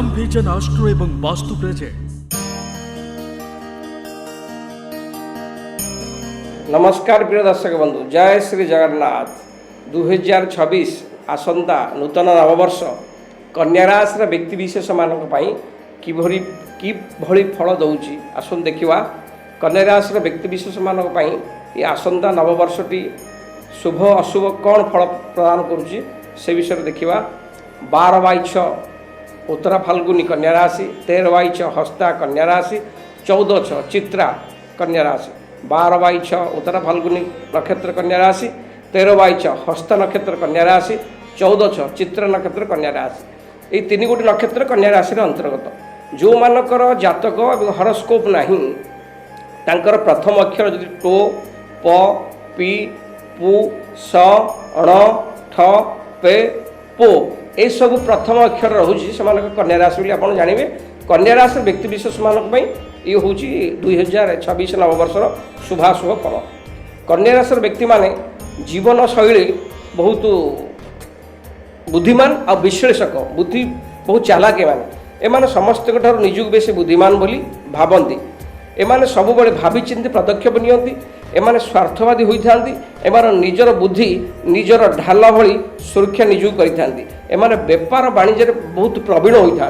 Shyam vision Austro এবং বাস্তু present. नमस्कार प्रिय दर्शक बंधु, जय श्री जगन्नाथ। 2026 आसंता नूतन नववर्ष कन्या राशि व्यक्तिशेष मानक किभली फल दौची आसन देखा। कन्या राशि व्यक्तिशेष मानक ये आसंता नववर्षटी शुभ अशुभ कौन फल प्रदान करुच्ची से विषय देखा। 12/6 उत्तरा फाल्गुनी कन्या राशि, 13/6 हस्ता कन्या राशि, 14/6 चित्रा कन्या राशि, 12/6 उत्तरा फाल्गुनी नक्षत्र कन्या राशि, 13/6 हस्त नक्षत्र कन्या राशि, 14/6 चित्र नक्षत्र कन्या राशि। ये तीन गोटी नक्षत्र कन्या राशि अंतर्गत जो मानकर जातक और हॉरोस्कोप नहीं तांकर प्रथम अक्षर जदि टो प पी पु स अण ठ पे पो ये सब प्रथम अक्षर रोचे से कन्या राशि बोली आप जानवे। कन्या राशि व्यक्तिशेष मानक ये हूँ 2026 नववर्षर शुभाशुभ फल। कन्या राशि व्यक्ति माने जीवन शैली बहुत बुद्धिमान और विश्लेषक, बुद्धि बहुत चालाक एमाने समस्त निजुक बेसी बुद्धिमान बोली भावती। एमाने सबुबले भावी चिंती पदक्षेप नियंती। एमाने स्वार्थवादी होता एमार निजर बुद्धि निजर ढाल भली सुरक्षा निजुक करथांती। एमाने व्यापार वाणिज्य बहुत प्रवीण होता।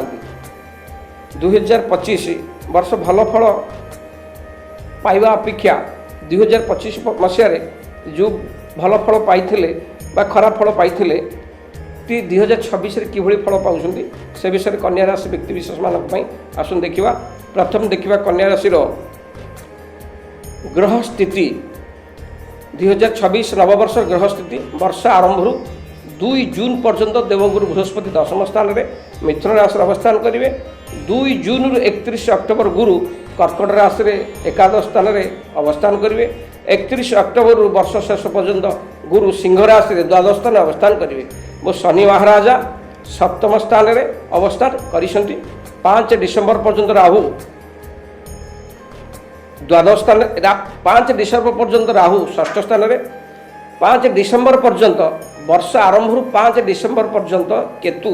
2025 वर्ष भल फल पाइबा अपेक्षा 2025 मसीह जो भल फल पाइथिले बा खराब फल पाइथिले 2026 किभली फल पाउछंती से विषय कन्या राशि व्यक्तिशेष मानक आसन देखा। प्रथम देखा कन्या राशि ग्रह स्थिति 2026 नववर्ष ग्रह स्थिति वर्ष आरंभ 2 जून पर्यंत देवगुरु बृहस्पति दशम स्थान में मिथुन राशि अवस्थान करेंगे। 2 जून 31 अक्टोबर गुरु कर्कट राशि एकादश स्थान में अवस्थान करेंगे। 31 अक्टोबर वर्ष शेष पर्यंत गुरु सिंह राशि द्वादश स्थान अवस्थान करेंगे। वो शनि महाराजा सप्तम स्थान में अवस्थान करिसेंती। 5 डिसेम्बर पर्यंत राहु द्वादश स्थान, 5 डिसेम्बर पर्यंत राहु षष्ठ स्थान में, 5 डिसेम्बर पर्यंत वर्ष आरंभ 5 डिसेम्बर पर्यंत केतु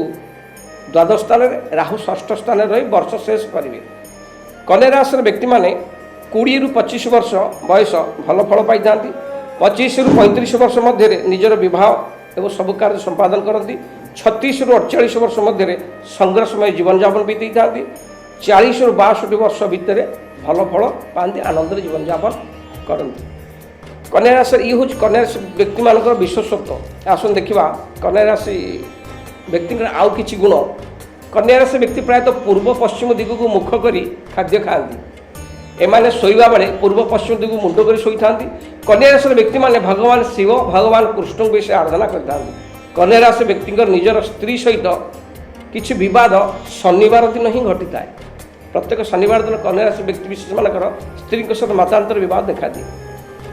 द्वादश स्थान में, राहु षष्ठ स्थान रही वर्ष शेष करेंगे। कन्या राशि व्यक्ति माने 20 ରୁ 25 वर्ष बयस भल फल पाई था। 25 ରୁ 35 वर्ष मध्य निजर विवाह एवं सब कार्य संपादन करती। 36 ରୁ 48 वर्ष मध्य संघर्षमय जीवन यापन बीती था। 40 ରୁ 62 वर्ष भितर भल फल पाती, आनंद जीवन यापन करती। कन्या राशि ये हूँ कन्या राशि व्यक्ति मान विशेषत्व। आसन देखा कन्या राशि व्यक्ति आउ कि गुण। कन्या राशि व्यक्ति प्रायतः पूर्व पश्चिम दिग को मुख करी खाद्य खाती। एमाने शोइबा बेले पूर्व पश्चिम दिग मुंड कर शोई था। कन्या राशि व्यक्ति माने भगवान शिव भगवान कृष्ण को विषय आराधना करता। कन्या राशि व्यक्ति निजर स्त्री सहित किसी बद शनिवार दिन ही घटी था। प्रत्येक शनिवार दिन कन्या राशि व्यक्ति विशेष मानकर स्त्री सहित मतांतर बद देखा दिए।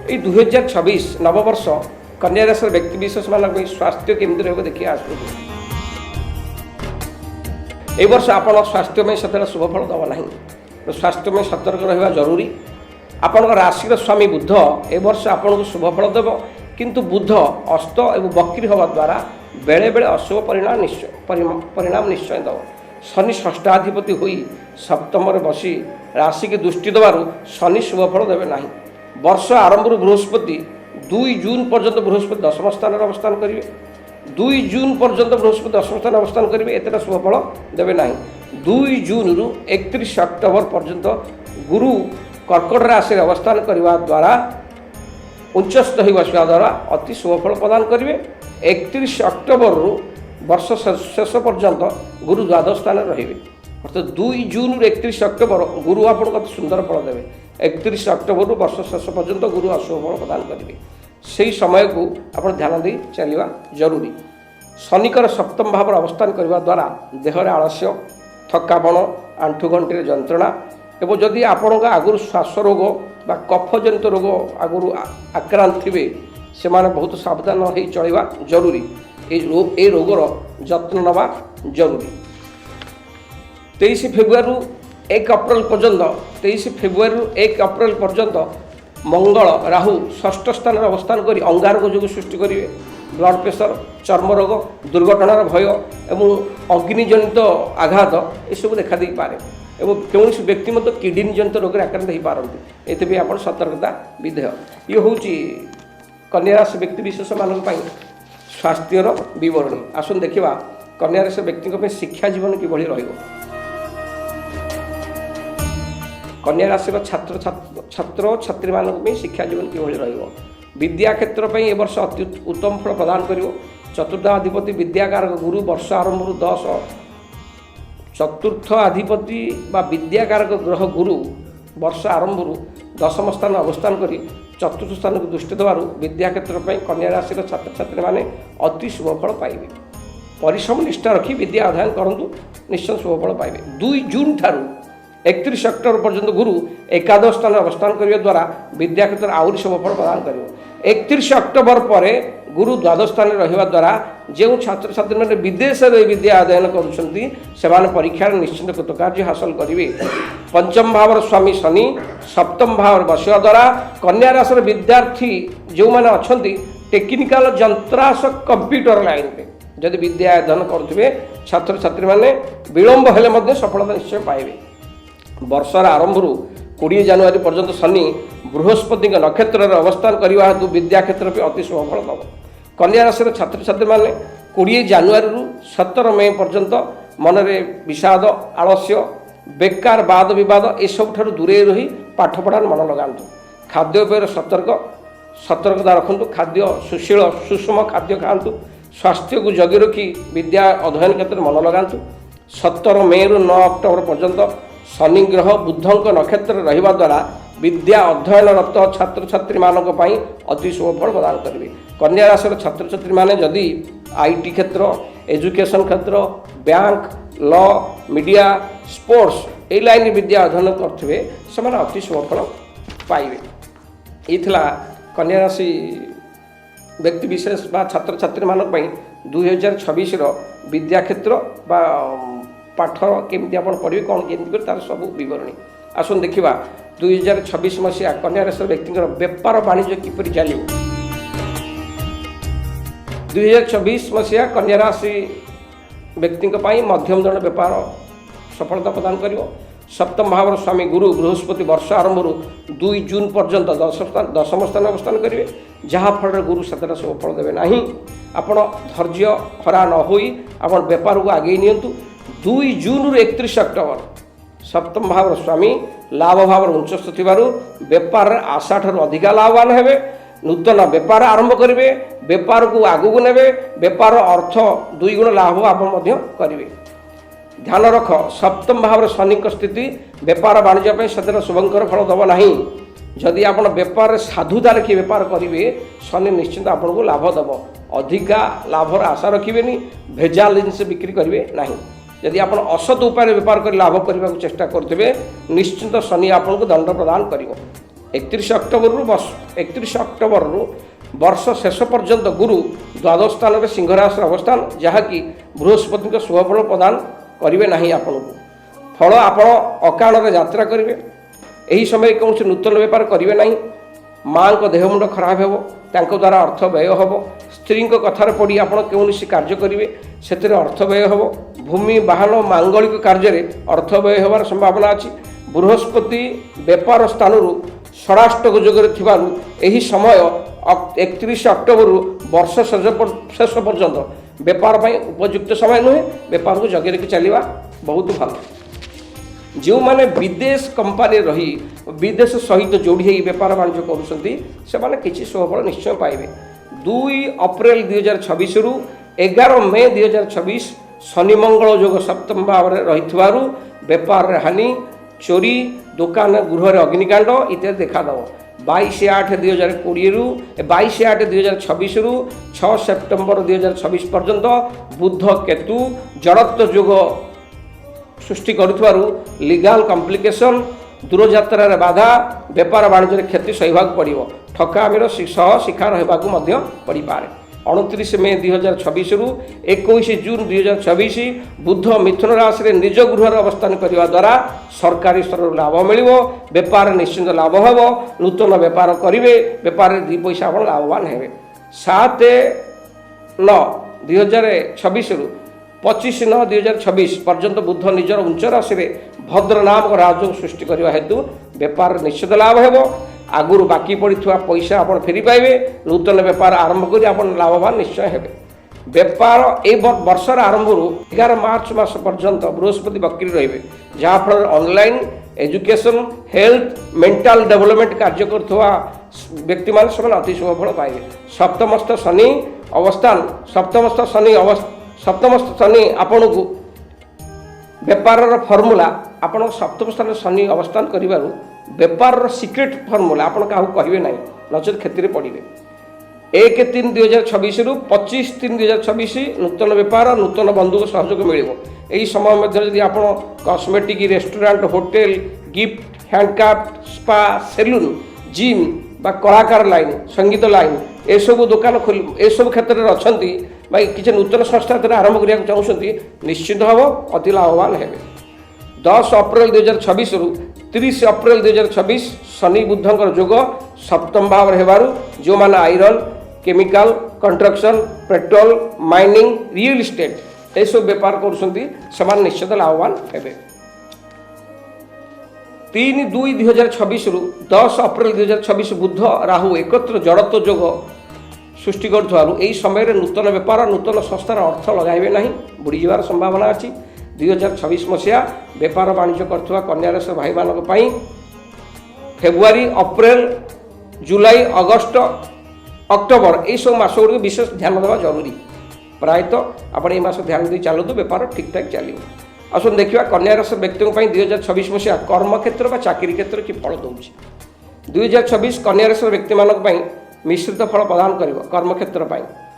ये 2026 नववर्ष कन्या राशि व्यक्ति विशेष मानक स्वास्थ्य केमती रही देखिए आसू। ए वर्ष आप स्वास्थ्य में से शुभफल दब ना, स्वास्थ्य में सतर्क रहा जरूरी। आपण राशि स्वामी बुध ए वर्ष आपन को शुभफल देव, किंतु बुध अस्त एवं वक्री हवा द्वारा बेले बेले अशुभ परिणाम निश्चय दब। शनि षष्ठाधिपति हुई सप्तम बसी राशि की दृष्टि देवार शनि शुभफल देवे ना। वर्ष आरंभ बृहस्पति 2 जून पर्यंत बृहस्पति दशम स्थान अवस्थान करेंगे। 2 जून पर्यंत बृहस्पति दशम स्थान अवस्थान करेंगे, एतटा शुभफल देवे ना। 2 जून रु 31 अक्टोबर पर्यंत गुरु कर्कट राशि अवस्थान करने द्वारा उच्चस्थ हो बसवा द्वारा अति शुभफल प्रदान करेंगे। 31 अक्टोबर रु वर्ष शेष पर्यंत गुरु द्वादश स्थान रे। अर्थात 2 जून रु 31 अक्टोबर गुरु आपको अति सुंदर फल देवे। 31 अक्टोबर वर्ष शेष पर्यंत गुरु अशुभ फल प्रदान करेंगे। से समय को आप ध्यान दे चलवा जरूरी। शनिकर सप्तम भाव अवस्थान करने द्वारा देहरे आलस्य थकापण आंठुगंटी जंत्रणा एवं जदि आपण आगुरी श्वास रोग बा कफजनित रोग आगुरी आक्रांत थे से बहुत सावधान हो चलवा जरूरी। ये रोगर जत्न नवा जरूरी। 23 फेब्रुआरी 1 अप्रैल पर्यंत 23 फेब्रुआरी 1 अप्रैल पर्यंत मंगल राहु षष्ठ स्थान अवस्थान कर अंगारक जो सृष्टि करेंगे। ବ୍ଲଡ଼ ପ୍ରେସର, ଚର୍ମ ରୋଗ, ଦୁର୍ଘଟଣାର ଭୟ ଏବଂ ଅଗ୍ନିଜନିତ ଆଘାତ ଏସବୁ ଦେଖାଦେଇପାରେ ଏବଂ କୌଣସି ବ୍ୟକ୍ତି ମଧ୍ୟ କିଡ଼ନୀ ଜନିତ ରୋଗରେ ଆକ୍ରାନ୍ତ ହୋଇପାରନ୍ତି। ଏଥିପାଇଁ ଆପଣ ସତର୍କତା ବିଧେୟ। ଇଏ ହେଉଛି କନ୍ୟା ରାଶି ବ୍ୟକ୍ତିବିଶେଷମାନଙ୍କ ପାଇଁ ସ୍ୱାସ୍ଥ୍ୟର ବିବରଣୀ। ଆସନ୍ତୁ ଦେଖିବା କନ୍ୟା ରାଶି ବ୍ୟକ୍ତିଙ୍କ ପାଇଁ ଶିକ୍ଷା ଜୀବନ କିଭଳି ରହିବ। କନ୍ୟା ରାଶିର ଛାତ୍ରଛାତ୍ରୀମାନଙ୍କ ପାଇଁ ଶିକ୍ଷା ଜୀବନ କିଭଳି ରହିବ। ବିଦ୍ୟା କ୍ଷେତ୍ର ପାଇଁ ଏ ବର୍ଷ ଅତି ଉତ୍ତମ ଫଳ ପ୍ରଦାନ କରିବ। ଚତୁର୍ଥାଧିପତି ବିଦ୍ୟାକାରକ ଗୁରୁ ବର୍ଷ ଆରମ୍ଭରୁ ଚତୁର୍ଥ ଅଧିପତି ବା ବିଦ୍ୟାକାରକ ଗ୍ରହ ଗୁରୁ ବର୍ଷ ଆରମ୍ଭରୁ ଦଶମ ସ୍ଥାନ ଅବସ୍ଥାନ କରି ଚତୁର୍ଥ ସ୍ଥାନକୁ ଦୃଷ୍ଟି ଦେବାରୁ ବିଦ୍ୟା କ୍ଷେତ୍ର ପାଇଁ କନ୍ୟା ରାଶିର ଛାତ୍ରଛାତ୍ରୀମାନେ ଅତି ଶୁଭଫଳ ପାଇବେ। ପରିଶ୍ରମ ନିଷ୍ଠା ରଖି ବିଦ୍ୟା ଅଧ୍ୟୟନ କରନ୍ତୁ, ନିଶ୍ଚୟ ଶୁଭଫଳ ପାଇବେ। 2 ଜୁନ୍ ଠାରୁ 31 ଅକ୍ଟୋବର ପର୍ଯ୍ୟନ୍ତ ଗୁରୁ ଏକାଦଶ ସ୍ଥାନରେ ଅବସ୍ଥାନ କରିବା ଦ୍ୱାରା ବିଦ୍ୟା କ୍ଷେତ୍ରରେ ଆହୁରି ଶୁଭଫଳ ପ୍ରଦାନ କରିବ। 31 ଅକ୍ଟୋବର ପରେ ଗୁରୁ ଦ୍ୱାଦଶ ସ୍ଥାନରେ ରହିବା ଦ୍ୱାରା ଯେଉଁ ଛାତ୍ରଛାତ୍ରୀମାନେ ବିଦେଶରେ ବିଦ୍ୟା ଅଧ୍ୟୟନ କରୁଛନ୍ତି ସେମାନେ ପରୀକ୍ଷାରେ ନିଶ୍ଚିତ କୃତକାର୍ଯ୍ୟ ହାସଲ କରିବେ। ପଞ୍ଚମ ଭାବର ସ୍ୱାମୀ ଶନି ସପ୍ତମ ଭାବରେ ବସିବା ଦ୍ୱାରା କନ୍ୟା ରାଶିର ବିଦ୍ୟାର୍ଥୀ ଯେଉଁମାନେ ଅଛନ୍ତି ଟେକ୍ନିକାଲ ଯନ୍ତ୍ରାଂଶ କମ୍ପ୍ୟୁଟର ଲାଇନରେ ଯଦି ବିଦ୍ୟା ଅଧ୍ୟୟନ କରୁଥିବେ ଛାତ୍ରଛାତ୍ରୀମାନେ ବିଳମ୍ବ ହେଲେ ମଧ୍ୟ ସଫଳତା ନିଶ୍ଚୟ ପାଇବେ। ବର୍ଷର ଆରମ୍ଭରୁ 20 ଜାନୁଆରୀ ପର୍ଯ୍ୟନ୍ତ ଶନି ବୃହସ୍ପତିଙ୍କ ନକ୍ଷତ୍ରରେ ଅବସ୍ଥାନ କରିବା ହେତୁ ବିଦ୍ୟା କ୍ଷେତ୍ର ପାଇଁ ଅତି ଶୁଭଫଳ ଦେବ। କନ୍ୟା ରାଶିର ଛାତ୍ରଛାତ୍ରୀମାନେ 20 ଜାନୁଆରୀରୁ 17 ମେ ପର୍ଯ୍ୟନ୍ତ ମନରେ ବିଷାଦ, ଆଳସ୍ୟ, ବେକାର ବାଦ ବିବାଦ ଏସବୁଠାରୁ ଦୂରେଇ ରହି ପାଠପଢ଼ାରେ ମନ ଲଗାନ୍ତୁ। ଖାଦ୍ୟପେୟରେ ସତର୍କତା ରଖନ୍ତୁ। ଖାଦ୍ୟ ସୁଶୀଳ ସୁଷମ ଖାଦ୍ୟ ଖାଆନ୍ତୁ। ସ୍ୱାସ୍ଥ୍ୟକୁ ଜଗି ରଖି ବିଦ୍ୟା ଅଧ୍ୟୟନ କ୍ଷେତ୍ରରେ ମନ ଲଗାନ୍ତୁ। 17 ମେରୁ 9 ଅକ୍ଟୋବର ପର୍ଯ୍ୟନ୍ତ ଶନି ଗ୍ରହ ବୁଧଙ୍କ ନକ୍ଷତ୍ରରେ ରହିବା ଦ୍ୱାରା ବିଦ୍ୟା ଅଧ୍ୟୟନରତ ଛାତ୍ରଛାତ୍ରୀମାନଙ୍କ ପାଇଁ ଅତି ଶୁଭଫଳ ପ୍ରଦାନ କରିବେ। କନ୍ୟା ରାଶିର ଛାତ୍ରଛାତ୍ରୀମାନେ ଯଦି IT କ୍ଷେତ୍ର, ଏଜୁକେସନ୍ କ୍ଷେତ୍ର, ବ୍ୟାଙ୍କ, ଲ, ମିଡ଼ିଆ, ସ୍ପୋର୍ଟସ୍ ଏହି ଲାଇନରେ ବିଦ୍ୟା ଅଧ୍ୟୟନ କରୁଥିବେ ସେମାନେ ଅତି ଶୁଭଫଳ ପାଇବେ। ଏଇ ଥିଲା କନ୍ୟା ରାଶି ବ୍ୟକ୍ତିବିଶେଷ ବା ଛାତ୍ରଛାତ୍ରୀମାନଙ୍କ ପାଇଁ 2026ର ବିଦ୍ୟା କ୍ଷେତ୍ର ବା ପାଠ କେମିତି ଆପଣ ପଢ଼ିବେ, କ'ଣ କେମିତି କରିବେ ତାର ସବୁ ବିବରଣୀ। ଆସନ୍ତୁ ଦେଖିବା 2026 ମସିହା କନ୍ୟା ରାଶିର ବ୍ୟକ୍ତିଙ୍କର ବେପାର ବାଣିଜ୍ୟ କିପରି ଚାଲିବ। 2024 ମସିହା କନ୍ୟା ରାଶି ବ୍ୟକ୍ତିଙ୍କ ପାଇଁ ମଧ୍ୟମ ଧରଣର ବେପାର ସଫଳତା ପ୍ରଦାନ କରିବ। ସପ୍ତମ ଭାବର ସ୍ୱାମୀ ଗୁରୁ ବୃହସ୍ପତି ବର୍ଷ ଆରମ୍ଭରୁ 2 ଜୁନ୍ ପର୍ଯ୍ୟନ୍ତ ଦଶମ ସ୍ଥାନରେ ଅବସ୍ଥାନ କରିବେ, ଯାହାଫଳରେ ଗୁରୁ ସେତେଟା ଶୁଭଫଳ ଦେବେ ନାହିଁ। ଆପଣ ଧୈର୍ଯ୍ୟ ହରା ନ ହୋଇ ଆପଣ ବେପାରକୁ ଆଗେଇ ନିଅନ୍ତୁ। 2 ଜୁନ୍ରୁ 31 ଅକ୍ଟୋବର ସପ୍ତମ ଭାବର ସ୍ୱାମୀ ଲାଭ ଭାବରେ ଉଞ୍ଚସ୍ଥ ଥିବାରୁ ବେପାରରେ ଆଶାଠାରୁ ଅଧିକା ଲାଭବାନ ହେବେ। ନୂତନ ବେପାର ଆରମ୍ଭ କରିବେ, ବେପାରକୁ ଆଗକୁ ନେବେ, ବେପାର ଅର୍ଥ 2 ଗୁଣ ଲାଭ ଆପଣ ମଧ୍ୟ କରିବେ। ଧ୍ୟାନ ରଖ ସପ୍ତମ ଭାବରେ ଶନିଙ୍କ ସ୍ଥିତି ବେପାର ବାଣିଜ୍ୟ ପାଇଁ ସେତେଟା ଶୁଭଙ୍କର ଫଳ ଦେବ ନାହିଁ। ଯଦି ଆପଣ ବେପାରରେ ସାଧୁତା ରଖି ବେପାର କରିବେ ଶନି ନିଶ୍ଚିନ୍ତ ଆପଣଙ୍କୁ ଲାଭ ଦେବ। ଅଧିକା ଲାଭର ଆଶା ରଖିବେନି, ଭେଜାଲ ଜିନିଷ ବିକ୍ରି କରିବେ ନାହିଁ। ଯଦି ଆପଣ ଅସତ ଉପାୟରେ ବେପାର କରି ଲାଭ କରିବାକୁ ଚେଷ୍ଟା କରୁଥିବେ ନିଶ୍ଚିନ୍ତ ଶନି ଆପଣଙ୍କୁ ଦଣ୍ଡ ପ୍ରଦାନ କରିବ। 31 ଅକ୍ଟୋବରରୁ ବର୍ଷ ଶେଷ ପର୍ଯ୍ୟନ୍ତ ଗୁରୁ ଦ୍ୱାଦଶ ସ୍ଥାନରେ ସିଂହ ରାଶିର ଅବସ୍ଥାନ, ଯାହାକି ବୃହସ୍ପତିଙ୍କ ଶୁଭଫଳ ପ୍ରଦାନ କରିବେ ନାହିଁ ଆପଣଙ୍କୁ। ଫଳ ଆପଣ ଅକାଳରେ ଯାତ୍ରା କରିବେ। ଏହି ସମୟରେ କୌଣସି ନୂତନ ବେପାର କରିବେ ନାହିଁ। ମାଆଙ୍କ ଦେହ ମୁଣ୍ଡ ଖରାପ ହେବ, ତାଙ୍କ ଦ୍ୱାରା ଅର୍ଥ ବ୍ୟୟ ହେବ। ସ୍ତ୍ରୀଙ୍କ କଥାରେ ପଡ଼ି ଆପଣ କୌଣସି କାର୍ଯ୍ୟ କରିବେ ସେଥିରେ ଅର୍ଥ ବ୍ୟୟ ହେବ। ଭୂମି ବାହନ ମାଙ୍ଗଳିକ କାର୍ଯ୍ୟରେ ଅର୍ଥ ବ୍ୟୟ ହେବାର ସମ୍ଭାବନା ଅଛି। ବୃହସ୍ପତି ବେପାର ସ୍ଥାନରୁ ଷଡ଼ାଷ୍ଟକ ଯୋଗରେ ଥିବାରୁ ଏହି ସମୟ 31 ଅକ୍ଟୋବରରୁ ବର୍ଷ ଶେଷ ପର୍ଯ୍ୟନ୍ତ ବେପାର ପାଇଁ ଉପଯୁକ୍ତ ସମୟ ନୁହେଁ। ବେପାରକୁ ଜଗି ରଖି ଚାଲିବା ବହୁତ ଭଲ। ଯେଉଁମାନେ ବିଦେଶ କମ୍ପାନୀରେ ରହି ବିଦେଶ ସହିତ ଯୋଡ଼ି ହୋଇ ବେପାର ବାଣିଜ୍ୟ କରୁଛନ୍ତି ସେମାନେ କିଛି ଶୁଭଫଳ ନିଶ୍ଚୟ ପାଇବେ। 2 ଅପ୍ରିଲ 2026ରୁ 11 ମେ 2026 ଶନି ମଙ୍ଗଳ ଯୋଗ ସପ୍ତମ ଭାବରେ ରହିଥିବାରୁ ବେପାରରେ ହାନି, ଚୋରି, ଦୋକାନ ଗୃହରେ ଅଗ୍ନିକାଣ୍ଡ ଇତ୍ୟାଦି ଦେଖାଦେବ। 22/8/2020ରୁ 22/8/2026ରୁ 6 ସେପ୍ଟେମ୍ବର 2026 ପର୍ଯ୍ୟନ୍ତ ବୁଧ କେତୁ ଜଡ଼ତ୍ୱ ଯୋଗ ସୃଷ୍ଟି କରୁଥିବାରୁ ଲିଗାଲ କମ୍ପ୍ଲିକେସନ୍, ଦୂରଯାତ୍ରାରେ ବାଧା, ବେପାର ବାଣିଜ୍ୟରେ କ୍ଷତି ସହିବାକୁ ପଡ଼ିବ। ଠକାମିର ସହ ଶିକାର ହେବାକୁ ମଧ୍ୟ ପଡ଼ିପାରେ। 29 ମେ 2026ରୁ 21 ଜୁନ୍ 2026 ବୁଧ ମିଥୁନ ରାଶିରେ ନିଜ ଗୃହରେ ଅବସ୍ଥାନ କରିବା ଦ୍ୱାରା ସରକାରୀ ସ୍ତରରୁ ଲାଭ ମିଳିବ। ବେପାରରେ ନିଶ୍ଚିନ୍ତ ଲାଭ ହେବ। ନୂତନ ବେପାର କରିବେ, ବେପାରରେ 2 ପଇସା ଆପଣ ଲାଭବାନ ହେବେ। 7 9/2026 25/9/2026 पर्यंत बुध निजर उच्च राशि भद्र नामक राजयोग सृष्टि करने हेतु बेपार निश्चित लाभ हो। आगुरी बाकी पड़ी पैसा आप फेरी पाइबे। नूतन बेपार आरंभ कर लाभवान निश्चय हे। बेपार ए वर्षर आरंभ 11 मार्च मास पर्यंत बृहस्पति वक्री रहिबे, जहाँफल online education health mental development कार्य करुवा व्यक्ति मान से अति शुभ फल पाइबे। सप्तमस्थ शनि अवस्थान सप्तमस्थ शनि आपण को बेपार फर्मूला आपण सप्तम स्थान शनि अवस्थान करिबारु बेपार सिक्रेट फर्मूला आपण क्या कहे ना नचेत क्षति पड़े। 1/3/2026 रु 25/3/2026 नूतन बेपार नूतन बंधु सहयोग मिल। यही समय मध्य यदि आप cosmetic restaurant hotel gift handcraft spa salon gym बा कलाकार लाइन संगीत लाइन ए सब दुकान खोल ए सब क्षेत्र में अच्छा भाई किसी नूतन संस्था आरंभ करने चाहते निश्चित हम अति लाभवान हे। 10 अप्रैल 2026 रु 30 अप्रैल 2026 शनि बुधंकर जोग सप्तम भाव हेबारु जो माने iron chemical construction petrol mining real estate ए सब व्यापार करुछंती समान निश्चित लाभवान हेबे। 3/2/2026 रु 10 अप्रैल 2026 बुध राहु एकत्र जड़त्व जोग सृष्टि करुथारु एही समय नूतन बेपार नूतन संस्थार अर्थ लगाइबे नहीं बुड़ी जबार संभावना अछि। 2026 मसीहा बेपार वाणिज्य करुवा कन्या राशि भाई मानक पई फेब्रुआरी अप्रैल जुलाई अगस्त अक्टोबर यही सब मास गुड़ विशेष ध्यान देवा जरूरी। प्रायतः आपण ये मास ध्यान दे चलतु बेपार ठीक ठाक चलो। आसन देखा कन्या राशि व्यक्तियों 2026 मसीहा कर्म क्षेत्र व चाकरी क्षेत्र कि फल दौर। 2026 कन्या राशि व्यक्ति मानक पई मिश्रित फल प्रदान कर कर्म क्षेत्र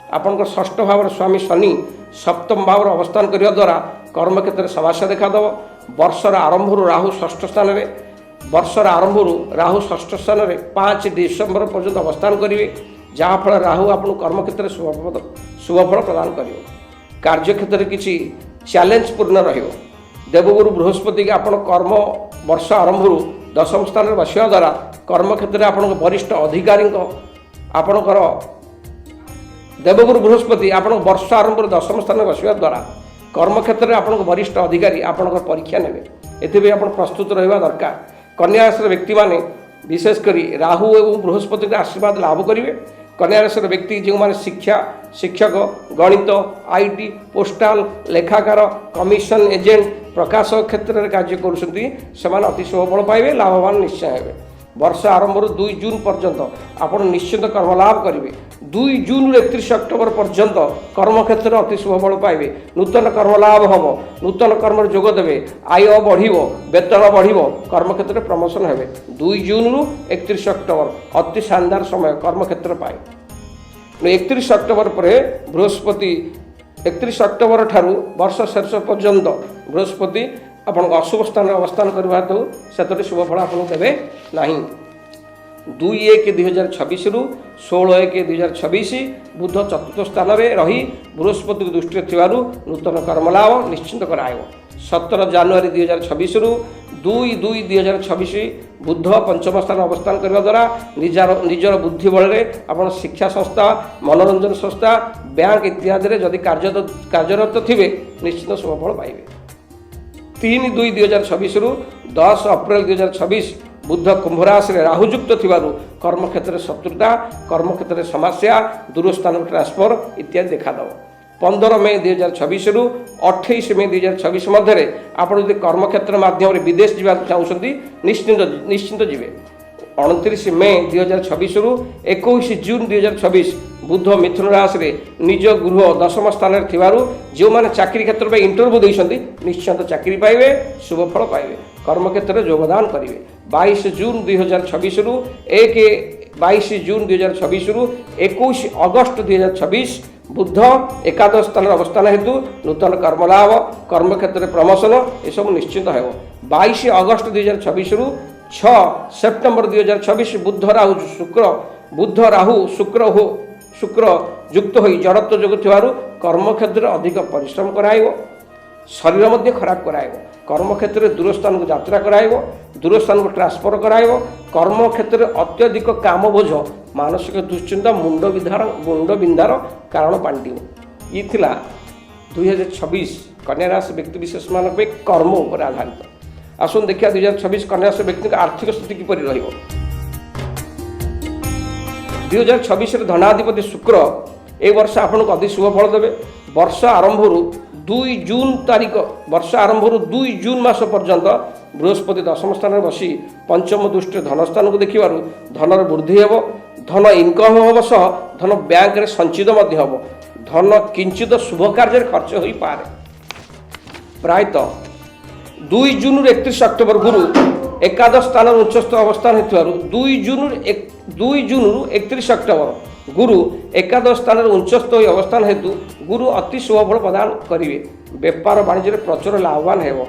आपंकर षष्ठ भाव स्वामी शनि सप्तम भाव अवस्थान करने द्वारा कर्म क्षेत्र में समस्या देखादेव। वर्षर आरंभ राहु षष्ठ स्थान में 5 डिसेम्बर पर्यंत अवस्थान करेंगे, जहाँफल राहु आपको कर्म क्षेत्र में शुभफल प्रदान कर। कार्य क्षेत्र में किसी चैलेंज पूर्ण देवगुरु बृहस्पति के आपण कर्म वर्ष आरंभ दशम स्थान में बसवा द्वारा कर्म क्षेत्र में आप वरिष्ठ अधिकारी आपणकर देवगुरु बृहस्पति आप वर्ष आरंभ दशम स्थान में बसवा द्वारा कर्म क्षेत्र में आप वरिष्ठ अधिकारी आपणकर परीक्षा ने एथि आप प्रस्तुत रहा दरकार। कन्या राशि व्यक्ति माने विशेषकर राहु एवं बृहस्पति के आशीर्वाद लाभ करेंगे। कन्या राशि व्यक्ति जो मैंने शिक्षा शिक्षक गणित आईटी पोस्टाल लेखाकार कमिशन एजेंट प्रकाशक क्षेत्र में कार्य कर अति शुभफल पाइबे लाभवान निश्चय हे। वर्ष आरंभ 2 जून पर्यंत आप निश्चित कर्म लाभ करेंगे। 2 जून 31 अक्टोबर पर्यंत कर्म क्षेत्र अति शुभफल पाइबे। नूतन कर्म लाभ हम नूतन कर्म जोग देवे आय बढ़ वेतन बढ़ कर्म क्षेत्र में प्रमोशन हे। 2 जून रु 31 अक्टोबर अति शानदार समय कर्म क्षेत्र पाए। 31 अक्टोबर पर बृहस्पति 31 अक्टोबर ठारू वर्ष शेष पर्यंत बृहस्पति आपन अशुभ स्थान में अवस्थान करने हेतु से शुभफल आपको देवे ना। 2/1/2026 रु 16/1/2026 बुध चतुर्थ स्थान में रही बृहस्पति दृष्टि थिबारु नूतन कर्मलाभ निश्चिंत कराइब। 17 जनवरी 2026 रु 2/2/2026 बुध पंचम स्थान अवस्थान करने द्वारा निजर बुद्धि बल आप शिक्षा संस्था मनोरंजन संस्था बैंक इत्यादि जदि कार्यरत थे निश्चित शुभफल पाइबे। 3/2/2026 रु 10 अप्रैल 2026 बुध कुंभ राशि राहुयुक्त थिबारु कर्म क्षेत्र में शत्रुता कर्म क्षेत्र में समस्या दूर स्थान ट्रांसफर इत्यादि देखा 15 मई 2026 रु 28 मई 2026 मध्य आप कर्म क्षेत्र माध्यम विदेश जावाक चाहते निश्चिंत जीवे। 29 मई 2026 रु 21 जून 2026 बुध मिथुन राशि निज गृह दशम स्थान में थिबारु जो माने चाकरी क्षेत्र में इंटरव्यू देइछन्ति निश्चित चाकरी पाइबे शुभफल पाइबे कर्म क्षेत्र में योगदान करेंगे। 22 जून 2026 रु 22 जून 2026 रु 21 अगस्त 2026 बुध एकादश स्थान अवस्थान हेतु नूतन कर्मलाभ कर्म क्षेत्र में प्रमोशन ये सब निश्चित हो। 22 अगस्त 2026 रु 6 सेप्टेम्बर 2026 बुध राहु शुक्र युक्त हो जड़त्व जोग थिबारु कर्म क्षेत्र अधिक परिश्रम कराइब। ଶରୀର ମଧ୍ୟ ଖରାପ କରାଇବ। କର୍ମକ୍ଷେତ୍ରରେ ଦୂର ସ୍ଥାନକୁ ଯାତ୍ରା କରାଇବ, ଦୂର ସ୍ଥାନକୁ ଟ୍ରାନ୍ସଫର କରାଇବ। କର୍ମକ୍ଷେତ୍ରରେ ଅତ୍ୟଧିକ କାମ ବୋଝ, ମାନସିକ ଦୁଶ୍ଚିନ୍ତା, ମୁଣ୍ଡ ବିନ୍ଧାର କାରଣ ପାଲଟିବ। ଇଏ ଥିଲା 2026 କନ୍ୟା ରାଶି ବ୍ୟକ୍ତିବିଶେଷମାନଙ୍କ ପାଇଁ କର୍ମ ଉପରେ ଆଧାରିତ। ଆସନ୍ତୁ ଦେଖିବା 2026 କନ୍ୟା ରାଶି ବ୍ୟକ୍ତିଙ୍କ ଆର୍ଥିକ ସ୍ଥିତି କିପରି ରହିବ। 2026ରେ ଧନାଧିପତି ଶୁକ୍ର ଏ ବର୍ଷ ଆପଣଙ୍କୁ ଅଧିକ ଶୁଭ ଫଳ ଦେବେ। ବର୍ଷ ଆରମ୍ଭରୁ 2 ଜୁନ୍ ମାସ ପର୍ଯ୍ୟନ୍ତ ବୃହସ୍ପତି ଦଶମ ସ୍ଥାନରେ ବସି ପଞ୍ଚମ ଦୃଷ୍ଟିରେ ଧନସ୍ଥାନକୁ ଦେଖିବାରୁ ଧନର ବୃଦ୍ଧି ହେବ। ଧନ ଇନକମ୍ ହେବ ସହ ଧନ ବ୍ୟାଙ୍କରେ ସଞ୍ଚିତ ମଧ୍ୟ ହେବ। ଧନ କିଞ୍ଚିତ ଶୁଭ କାର୍ଯ୍ୟରେ ଖର୍ଚ୍ଚ ହୋଇପାରେ। ପ୍ରାୟତଃ 2 ଜୁନ୍ରୁ 31 ଅକ୍ଟୋବର ଗୁରୁ ଏକାଦଶ ସ୍ଥାନରେ ଉଚ୍ଚସ୍ଥ ଅବସ୍ଥାନ ହେଉଥିବାରୁ 2 ଜୁନ୍ରୁ 31 ଅକ୍ଟୋବର ଗୁରୁ ଏକାଦଶ ସ୍ଥାନରେ ଉଚ୍ଚସ୍ଥ ହୋଇ ଅବସ୍ଥାନ ହେତୁ ଗୁରୁ ଅତି ଶୁଭ ଫଳ ପ୍ରଦାନ କରିବେ। ବେପାର ବାଣିଜ୍ୟରେ ପ୍ରଚୁର ଲାଭବାନ ହେବ।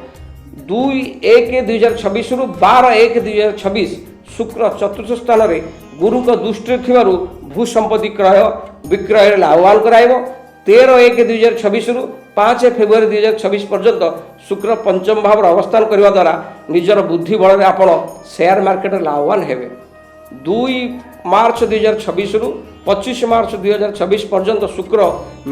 2/1/2026ରୁ 12/1/2026 ଶୁକ୍ର ଚତୁର୍ଥ ସ୍ଥାନରେ ଗୁରୁଙ୍କ ଦୃଷ୍ଟିରେ ଥିବାରୁ ଭୂ ସମ୍ପତ୍ତି କ୍ରୟ ବିକ୍ରୟରେ ଲାଭବାନ କରାଇବ। 13/1/2026ରୁ 5 ଫେବୃଆରୀ 2026 ପର୍ଯ୍ୟନ୍ତ ଶୁକ୍ର ପଞ୍ଚମ ଭାବରେ ଅବସ୍ଥାନ କରିବା ଦ୍ୱାରା ନିଜର ବୁଦ୍ଧି ବଳରେ ଆପଣ ସେୟାର ମାର୍କେଟରେ ଲାଭବାନ ହେବେ। 2 ମାର୍ଚ୍ଚ 2026ରୁ 25 ମାର୍ଚ୍ଚ 2026 ପର୍ଯ୍ୟନ୍ତ ଶୁକ୍ର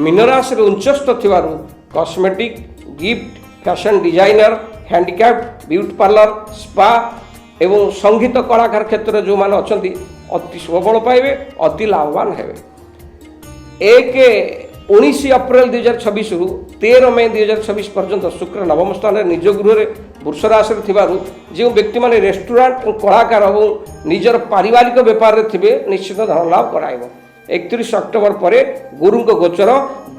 ମୀନ ରାଶିରେ ଉଚ୍ଚସ୍ଥ ଥିବାରୁ କସ୍ମେଟିକ୍, ଗିଫ୍ଟ, ଫ୍ୟାସନ୍ ଡିଜାଇନର, ହ୍ୟାଣ୍ଡିକ୍ରାଫ୍ଟ, ବିୟୁଟି ପାର୍ଲର, ସ୍ପା ଏବଂ ସଙ୍ଗୀତ କଳାକାର କ୍ଷେତ୍ରରେ ଯେଉଁମାନେ ଅଛନ୍ତି ଅତି ଶୁଭ ଫଳ ପାଇବେ, ଅତି ଲାଭବାନ ହେବେ। 19 ଏପ୍ରିଲ 2026ରୁ 13 ମେ 2026 ପର୍ଯ୍ୟନ୍ତ ଶୁକ୍ର ନବମ ସ୍ଥାନରେ ନିଜ ଗୃହରେ ବୃଷ ରାଶିରେ ଥିବାରୁ ଯେଉଁ ବ୍ୟକ୍ତିମାନେ ରେଷ୍ଟୁରାଣ୍ଟ କଳାକାର ଏବଂ ନିଜର ପାରିବାରିକ ବେପାରରେ ଥିବେ ନିଶ୍ଚିତ ଧନ ଲାଭ କରାଇବ। 31 ଅକ୍ଟୋବର ପରେ ଗୁରୁଙ୍କ ଗୋଚର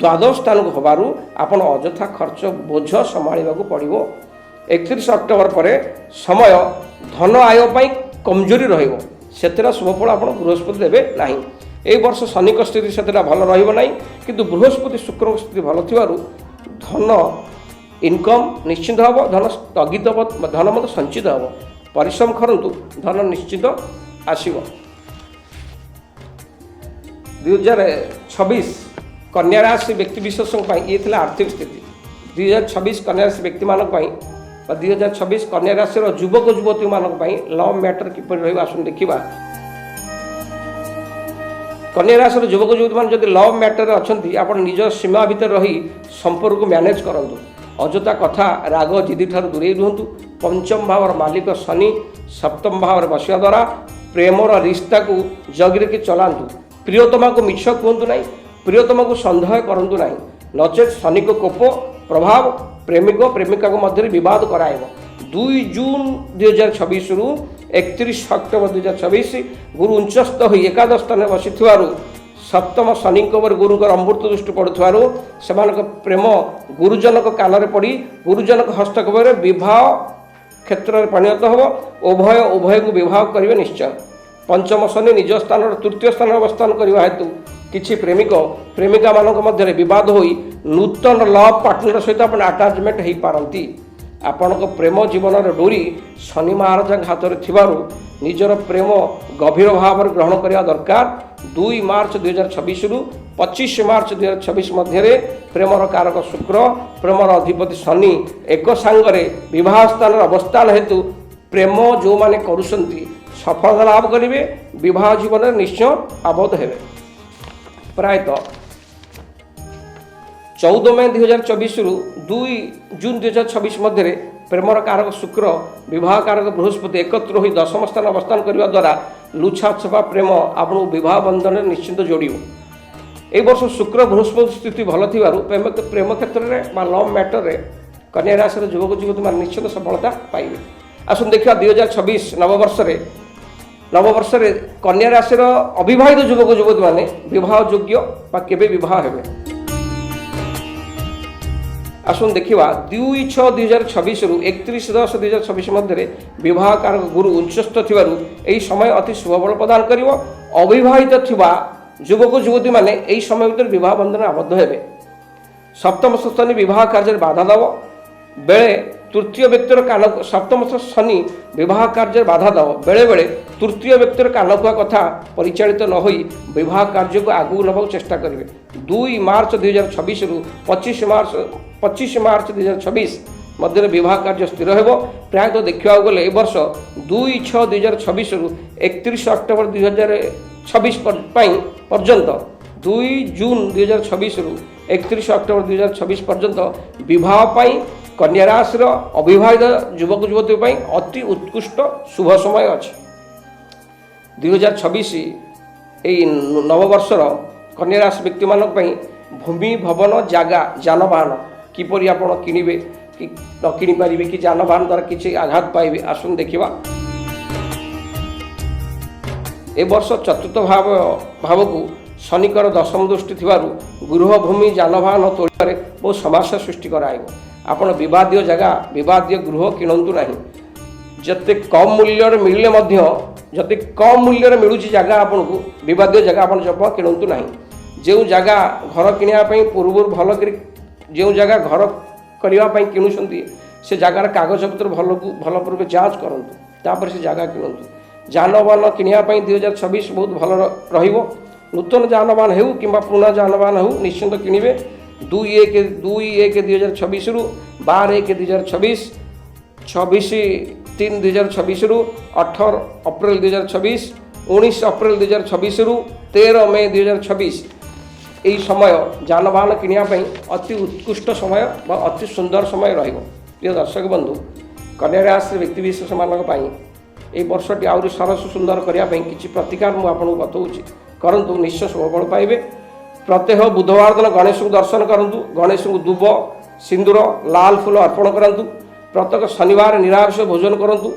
ଦ୍ୱାଦଶ ସ୍ଥାନକୁ ହେବାରୁ ଆପଣ ଅଯଥା ଖର୍ଚ୍ଚ ବୋଝ ସମ୍ଭାଳିବାକୁ ପଡ଼ିବ। 31 ଅକ୍ଟୋବର ପରେ ସମୟ ଧନ ଆୟ ପାଇଁ କମଜୋରି ରହିବ। ସେଥିରେ ଶୁଭଫଳ ଆପଣ ବୃହସ୍ପତି ଦେବେ ନାହିଁ। ଏହି ବର୍ଷ ଶନିଙ୍କ ସ୍ଥିତି ସେତେଟା ଭଲ ରହିବ ନାହିଁ, କିନ୍ତୁ ବୃହସ୍ପତି ଶୁକ୍ରଙ୍କ ସ୍ଥିତି ଭଲ ଥିବାରୁ ଧନ ଇନକମ୍ ନିଶ୍ଚିତ ହେବ। ଧନ ସ୍ଥଗିତ ହେବ, ଧନ ମଧ୍ୟ ସଞ୍ଚିତ ହେବ। ପରିଶ୍ରମ କରନ୍ତୁ, ଧନ ନିଶ୍ଚିତ ଆସିବ। 2026 କନ୍ୟା ରାଶି ବ୍ୟକ୍ତିବିଶେଷଙ୍କ ପାଇଁ ଇଏ ଥିଲା ଆର୍ଥିକ ସ୍ଥିତି। 2026 କନ୍ୟା ରାଶି ବ୍ୟକ୍ତିମାନଙ୍କ ପାଇଁ ବା 2026 କନ୍ୟା ରାଶିର ଯୁବକ ଯୁବତୀମାନଙ୍କ ପାଇଁ ଲଭ୍ ମ୍ୟାଟର କିପରି ରହିବ ଆସନ୍ତୁ ଦେଖିବା। କନ୍ୟା ରାଶିର ଯୁବକ ଯୁବତୀମାନେ ଯଦି ଲଭ୍ ମ୍ୟାଟରରେ ଅଛନ୍ତି, ଆପଣ ନିଜ ସୀମା ଭିତରେ ରହି ସମ୍ପର୍କକୁ ମ୍ୟାନେଜ୍ କରନ୍ତୁ। ଅଯଥା କଥା ରାଗ ଜିଦି ଠାରୁ ଦୂରେଇ ରୁହନ୍ତୁ। ପଞ୍ଚମ ଭାବର ମାଲିକ ଶନି ସପ୍ତମ ଭାବରେ ବସିବା ଦ୍ୱାରା ପ୍ରେମର ରିସ୍ତାକୁ ଜଗି ରଖି ଚଳାନ୍ତୁ। ପ୍ରିୟତମାକୁ ମିଛ କୁହନ୍ତୁ ନାହିଁ, ପ୍ରିୟତମାକୁ ସନ୍ଦେହ କରନ୍ତୁ ନାହିଁ, ନଚେତ୍ ଶନିଙ୍କ କୋପ ପ୍ରଭାବ ପ୍ରେମିକ ପ୍ରେମିକାଙ୍କ ମଧ୍ୟରେ ବିବାଦ କରାଇବ। 2 ଜୁନ୍ 2026ରୁ 31 ଅକ୍ଟୋବର 2026 ଗୁରୁ ଉଚ୍ଚସ୍ଥ ହୋଇ ଏକାଦଶ ସ୍ଥାନରେ ବସିଥିବାରୁ ସପ୍ତମ ଶନିଙ୍କ ଉପରେ ଗୁରୁଙ୍କର ଅମୃତ ଦୃଷ୍ଟି ପଡ଼ୁଥିବାରୁ ସେମାନଙ୍କ ପ୍ରେମ ଗୁରୁଜନଙ୍କ କାନରେ ପଡ଼ି ଗୁରୁଜନଙ୍କ ହସ୍ତକ୍ଷେପରେ ବିବାହ କ୍ଷେତ୍ରରେ ପରିଣତ ହେବ। ଉଭୟକୁ ବିବାହ କରିବେ ନିଶ୍ଚୟ। ପଞ୍ଚମ ଶନି ନିଜ ସ୍ଥାନର ତୃତୀୟ ସ୍ଥାନରେ ଅବସ୍ଥାନ କରିବା ହେତୁ କିଛି ପ୍ରେମିକାମାନଙ୍କ ମଧ୍ୟରେ ବିବାଦ ହୋଇ ନୂତନ ଲଭ୍ ପାର୍ଟନର ସହିତ ଆପଣ ଆଟାଚମେଣ୍ଟ ହୋଇପାରନ୍ତି। ଆପଣଙ୍କ ପ୍ରେମ ଜୀବନର ଡୋରି ଶନି ମହାରାଜାଙ୍କ ହାତରେ ଥିବାରୁ ନିଜର ପ୍ରେମ ଗଭୀର ଭାବରେ ଗ୍ରହଣ କରିବା ଦରକାର। 2 ମାର୍ଚ୍ଚ 2026ରୁ 25 ମାର୍ଚ୍ଚ 2026 ମଧ୍ୟରେ ପ୍ରେମର କାରକ ଶୁକ୍ର ପ୍ରେମର ଅଧିପତି ଶନି ଏକ ସାଙ୍ଗରେ ବିବାହ ସ୍ଥାନରେ ଅବସ୍ଥାନ ହେତୁ ପ୍ରେମ ଯେଉଁମାନେ କରୁଛନ୍ତି ସଫଳତା ଲାଭ କରିବେ, ବିବାହ ଜୀବନରେ ନିଶ୍ଚୟ ଆବଦ୍ଧ ହେବେ। ପ୍ରାୟତଃ 14 ମେ 2024ରୁ 2 ଜୁନ୍ 2026 ମଧ୍ୟରେ ପ୍ରେମର କାରକ ଶୁକ୍ର ବିବାହ କାରକ ବୃହସ୍ପତି ଏକତ୍ର ହୋଇ ଦଶମ ସ୍ଥାନ ଅବସ୍ଥାନ କରିବା ଦ୍ୱାରା ଲୁଛାଛପା ପ୍ରେମ ଆପଣଙ୍କୁ ବିବାହ ବନ୍ଧନରେ ନିଶ୍ଚିନ୍ତ ଯୋଡ଼ିବ। ଏହି ବର୍ଷ ଶୁକ୍ର ବୃହସ୍ପତି ସ୍ଥିତି ଭଲ ଥିବାରୁ ପ୍ରେମ କ୍ଷେତ୍ରରେ ବା ଲଭ୍ ମ୍ୟାଟରରେ କନ୍ୟା ରାଶିର ଯୁବକ ଯୁବତୀମାନେ ନିଶ୍ଚିତ ସଫଳତା ପାଇବେ। ଆସନ୍ତୁ ଦେଖିବା 2026 ନବବର୍ଷରେ କନ୍ୟା ରାଶିର ଅବିବାହିତ ଯୁବକ ଯୁବତୀମାନେ ବିବାହ ଯୋଗ୍ୟ ବା କେବେ ବିବାହ ହେବେ। ଆସନ୍ତୁ ଦେଖିବା 2/6/2026ରୁ 31/10/2026 ମଧ୍ୟରେ ବିବାହ କାରକ ଗୁରୁ ଉଚ୍ଚସ୍ଥ ଥିବାରୁ ଏହି ସମୟ ଅତି ଶୁଭଫଳ ପ୍ରଦାନ କରିବ। ଅବିବାହିତ ଥିବା ଯୁବକ ଯୁବତୀମାନେ ଏହି ସମୟ ଭିତରେ ବିବାହ ବନ୍ଧନରେ ଆବଦ୍ଧ ହେବେ। ସପ୍ତମ ଶନି ବିବାହ କାର୍ଯ୍ୟରେ ବାଧା ଦେବ। ବେଳେ ତୃତୀୟ ବ୍ୟକ୍ତିର କାନ ସପ୍ତମ ଶନି ବିବାହ କାର୍ଯ୍ୟରେ ବାଧା ଦେବ। ବେଳେବେଳେ ତୃତୀୟ ବ୍ୟକ୍ତିର କାନକୁଆ କଥା ପରିଚାଳିତ ନ ହୋଇ ବିବାହ କାର୍ଯ୍ୟକୁ ଆଗକୁ ନେବାକୁ ଚେଷ୍ଟା କରିବେ। 2 ମାର୍ଚ୍ଚ 2026ରୁ 25 ମାର୍ଚ୍ଚ 2026 ମଧ୍ୟରେ ବିବାହ କାର୍ଯ୍ୟ ସ୍ଥିର ହେବ। ପ୍ରାୟତଃ ଦେଖିବାକୁ ଗଲେ ଏ ବର୍ଷ 2/6/2026ରୁ 31 ଅକ୍ଟୋବର 2026 ପାଇଁ ପର୍ଯ୍ୟନ୍ତ 2 ଜୁନ୍ 2026ରୁ 31 ଅକ୍ଟୋବର 2026 ପର୍ଯ୍ୟନ୍ତ ବିବାହ ପାଇଁ କନ୍ୟା ରାଶିର ଅବିବାହିତ ଯୁବକ ଯୁବତୀ ପାଇଁ ଅତି ଉତ୍କୃଷ୍ଟ ଶୁଭ ସମୟ ଅଛି। 2026 ଏହି ନବବର୍ଷର କନ୍ୟା ରାଶି ବ୍ୟକ୍ତିମାନଙ୍କ ପାଇଁ ଭୂମି ଭବନ ଜାଗା ଯାନବାହନ କିପରି ଆପଣ କିଣିବେ କି ନ କିଣିପାରିବେ କି ଯାନବାହନ ଦ୍ୱାରା କିଛି ଆଘାତ ପାଇବେ ଆସନ୍ତୁ ଦେଖିବା। ଏ ବର୍ଷ ଚତୁର୍ଥ ଭାବକୁ ଶନିଙ୍କର ଦଶମ ଦୃଷ୍ଟି ଥିବାରୁ ଗୃହ ଭୂମି ଯାନବାହନ ତୋଳିବାରେ ବହୁ ସମସ୍ୟା ସୃଷ୍ଟି କରାଇବ। ଆପଣ ବିବାଦୀୟ ଜାଗା ବିବାଦୀୟ ଗୃହ କିଣନ୍ତୁ ନାହିଁ। ଯେତେ କମ୍ ମୂଲ୍ୟରେ ମିଳିଲେ ମଧ୍ୟ ଯଦି କମ୍ ମୂଲ୍ୟରେ ମିଳୁଛି ଜାଗା ଆପଣଙ୍କୁ ବିବାଦୀୟ ଜାଗା ଆପଣ ଜମା କିଣନ୍ତୁ ନାହିଁ। ଯେଉଁ ଜାଗା ଘର କିଣିବା ପାଇଁ ପୂର୍ବରୁ ଭଲ କରି ଯେଉଁ ଜାଗା ଘର କରିବା ପାଇଁ କିଣୁଛନ୍ତି ସେ ଜାଗାର କାଗଜପତ୍ର ଭଲ ପୂର୍ବେ ଯାଞ୍ଚ କରନ୍ତୁ, ତାପରେ ସେ ଜାଗା କିଣନ୍ତୁ। ଯାନବାହନ କିଣିବା ପାଇଁ 2026 ବହୁତ ଭଲ ରହିବ। ନୂତନ ଯାନବାହନ ହେଉ କିମ୍ବା ପୁରୁଣା ଯାନବାହନ ହେଉ ନିଶ୍ଚିନ୍ତ କିଣିବେ। 2/1/2026ରୁ 12/1/2026, 26/3/2026ରୁ 18 ଅପ୍ରିଲ 2026, 19 ଅପ୍ରିଲ 2026ରୁ 13 ମେ 2026 ଏହି ସମୟ ଯାନବାହନ କିଣିବା ପାଇଁ ଅତି ଉତ୍କୃଷ୍ଟ ସମୟ ବା ଅତି ସୁନ୍ଦର ସମୟ ରହିବ। ପ୍ରିୟ ଦର୍ଶକ ବନ୍ଧୁ, କନ୍ୟା ରାଶିର ବ୍ୟକ୍ତିବିଶେଷମାନଙ୍କ ପାଇଁ ଏହି ବର୍ଷଟି ଆହୁରି ସରସ ସୁନ୍ଦର କରିବା ପାଇଁ କିଛି ପ୍ରତିକାର ମୁଁ ଆପଣଙ୍କୁ ବତାଉଛି, କରନ୍ତୁ, ନିଶ୍ଚୟ ଶୁଭଫଳ ପାଇବେ। ପ୍ରତ୍ୟେକ ବୁଧବାର ଦିନ ଗଣେଶଙ୍କୁ ଦର୍ଶନ କରନ୍ତୁ। ଗଣେଶଙ୍କୁ ଦୁବ ସିନ୍ଦୁର ଲାଲ ଫୁଲ ଅର୍ପଣ କରନ୍ତୁ। ପ୍ରତ୍ୟେକ ଶନିବାର ନିରାମିଷ ଭୋଜନ କରନ୍ତୁ।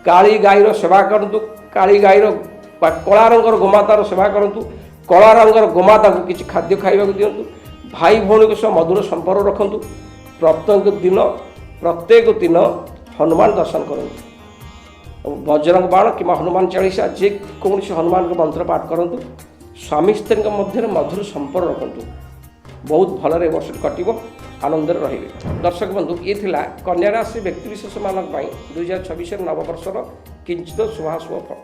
କାଳୀ ଗାଈର ସେବା କରନ୍ତୁ। କାଳୀ ଗାଈର କଳା ରଙ୍ଗର ଗୋମାତାର ସେବା କରନ୍ତୁ। କଳା ରଙ୍ଗର ଗୋମାତାକୁ କିଛି ଖାଦ୍ୟ ଖାଇବାକୁ ଦିଅନ୍ତୁ। ଭାଇ ଭଉଣୀଙ୍କ ସହ ମଧୁର ସମ୍ପର୍କ ରଖନ୍ତୁ। ପ୍ରତ୍ୟେକ ଦିନ ହନୁମାନ ଦର୍ଶନ କରନ୍ତୁ। ବଜରଙ୍ଗ ବାଣ କିମ୍ବା ହନୁମାନ ଚାଳିଶା ଯେକୌଣସି ହନୁମାନଙ୍କ ମନ୍ତ୍ର ପାଠ କରନ୍ତୁ। ସ୍ୱାମୀ ସ୍ତ୍ରୀଙ୍କ ମଧ୍ୟରେ ମଧୁର ସମ୍ପର୍କ ରଖନ୍ତୁ। ବହୁତ ଭଲରେ ଏ ବର୍ଷଟି କଟିବ, ଆନନ୍ଦରେ ରହିବେ। ଦର୍ଶକ ବନ୍ଧୁ, ଇଏ ଥିଲା କନ୍ୟା ରାଶି ବ୍ୟକ୍ତିବିଶେଷମାନଙ୍କ ପାଇଁ 2026 ନବବର୍ଷର କିଞ୍ଚିତ ଶୁଭାଶୁଭ ଫଳ।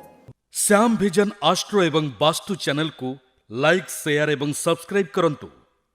ଶ୍ୟାମ ଭିଜନ ଆଷ୍ଟ୍ରୋ ଏବଂ ବାସ୍ତୁ ଚ୍ୟାନେଲକୁ ଲାଇକ୍ ସେୟାର ଏବଂ ସବସ୍କ୍ରାଇବ୍ କରନ୍ତୁ।